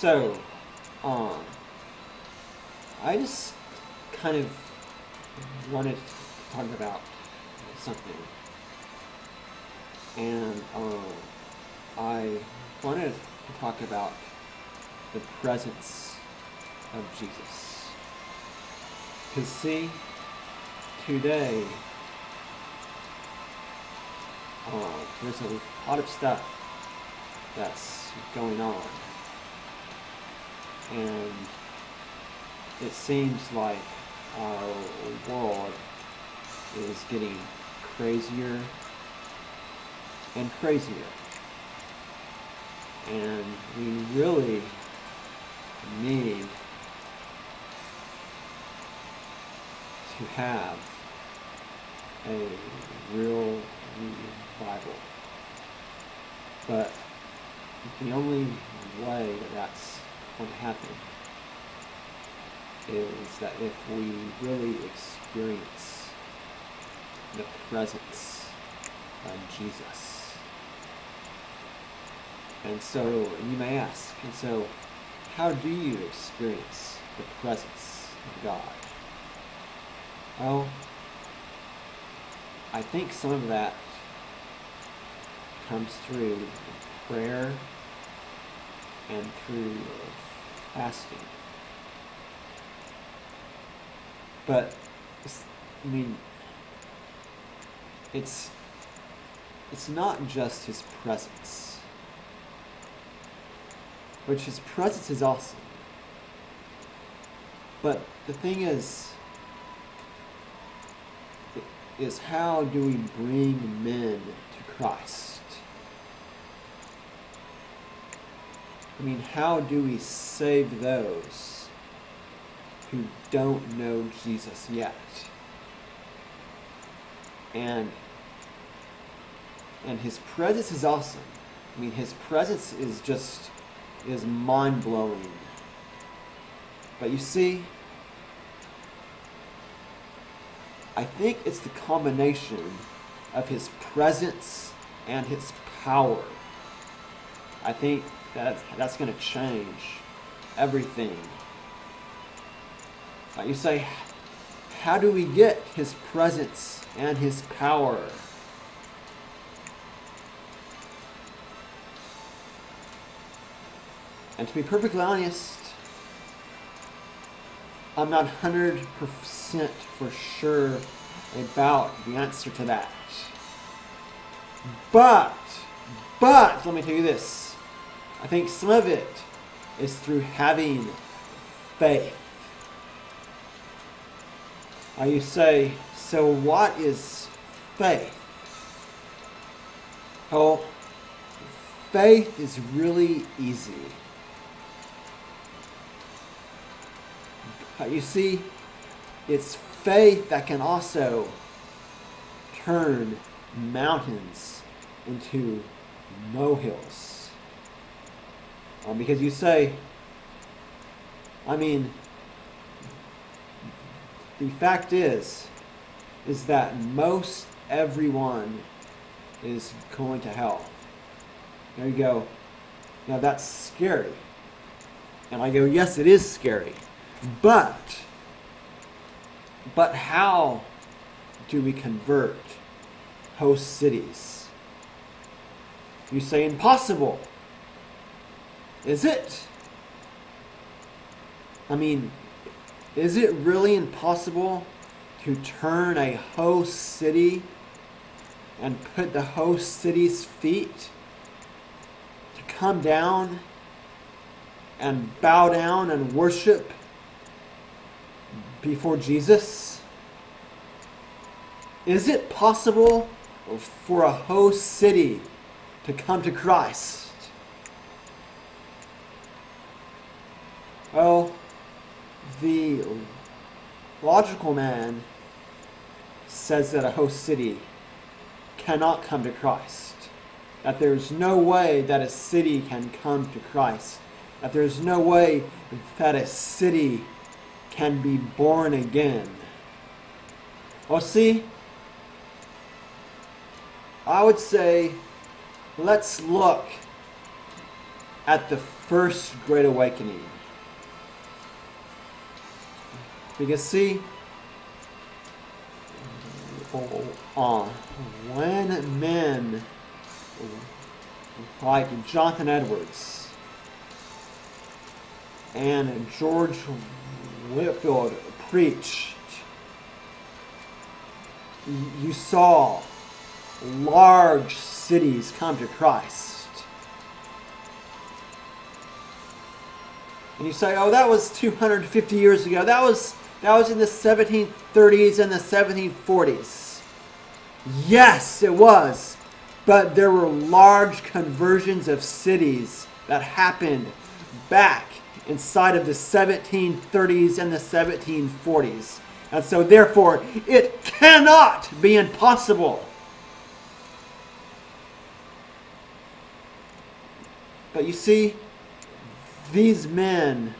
So, um, I just kind of wanted to talk about something, and I wanted to talk about the presence of Jesus. Because see, today, there's a lot of stuff that's going on, and it seems like our world is getting crazier and crazier, and we really need to have a real revival. But the only way that that's going to happen is that if we really experience the presence of Jesus. And so you may ask, and so how do you experience the presence of God? Well, I think some of that comes through prayer and through fasting. But, I mean, it's not just His presence, which His presence is awesome. But the thing is how do we bring men to Christ? I mean, how do we save those who don't know Jesus yet? And His presence is awesome. I mean, His presence is mind-blowing. But you see, I think it's the combination of His presence and His power. I think that's going to change everything. You say, how do we get His presence and His power? And to be perfectly honest, I'm not 100% for sure about the answer to that. But, let me tell you this. I think some of it is through having faith. You say, so what is faith? Oh, faith is really easy. You see, it's faith that can also turn mountains into molehills. Because you say, I mean, the fact is that most everyone is going to hell. There you go. Now that's scary. And I go, yes, it is scary. But how do we convert host cities? You say impossible. Is it? I mean, is it really impossible to turn a host city and put the host city's feet to come down and bow down and worship before Jesus? Is it possible for a host city to come to Christ? Well, the logical man says that a host city cannot come to Christ. That there's no way that a city can come to Christ. That there's no way that a city can be born again. Well, see, I would say let's look at the first Great Awakening. Because see, when men like Jonathan Edwards and George Whitefield preached, you saw large cities come to Christ. And you say, oh, that was 250 years ago. That was in the 1730s and the 1740s. Yes, it was. But there were large conversions of cities that happened back inside of the 1730s and the 1740s. And so therefore, it cannot be impossible. But you see, these men,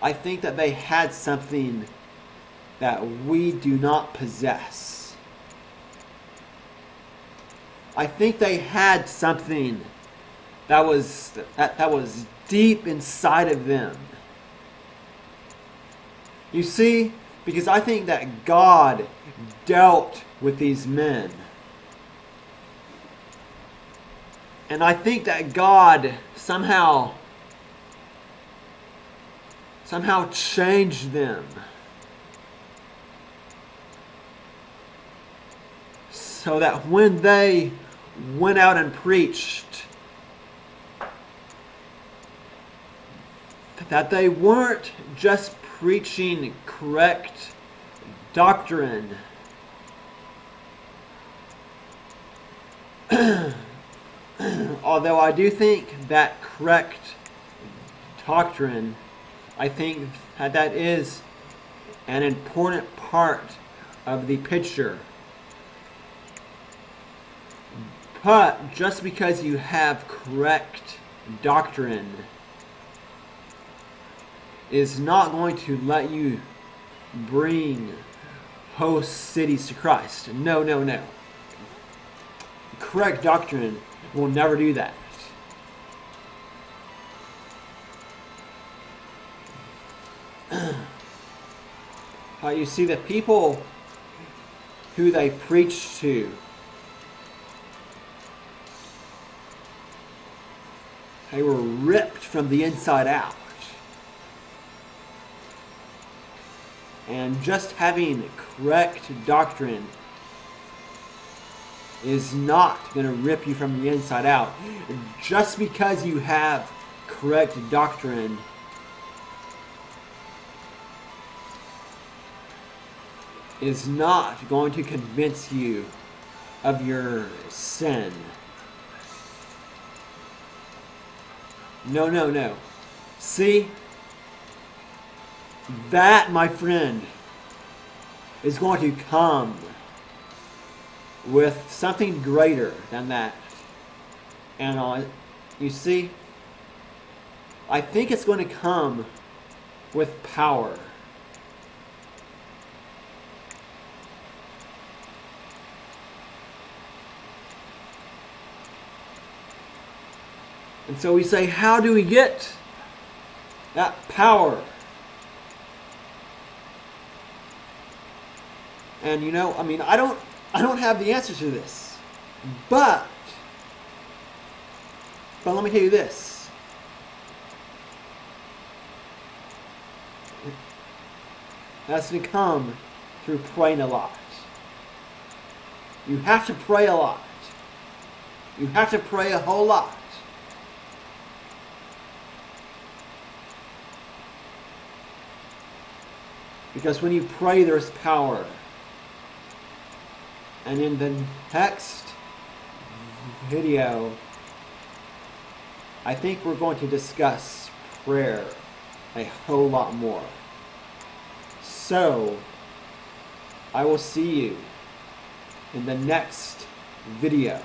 I think that they had something that we do not possess. I think they had something that was deep inside of them. You see, because I think that God dealt with these men. And I think that God somehow changed them. So that when they went out and preached, that they weren't just preaching correct doctrine. Although I do think that correct doctrine, I think that is an important part of the picture. But just because you have correct doctrine is not going to let you bring host cities to Christ. No, no, no. Correct doctrine will never do that. How you see the people who they preach to, they were ripped from the inside out. And just having correct doctrine is not going to rip you from the inside out. Just because you have correct doctrine is not going to convince you of your sin. No, no, no. See? That, my friend, is going to come with something greater than that. And you see, I think it's going to come with power. And so we say, how do we get that power? And you know, I mean, I don't have the answer to this. But let me tell you this. That's going to come through praying a lot. You have to pray a lot. You have to pray a whole lot. Because when you pray, there's power. And in the next video, I think we're going to discuss prayer a whole lot more. So, I will see you in the next video.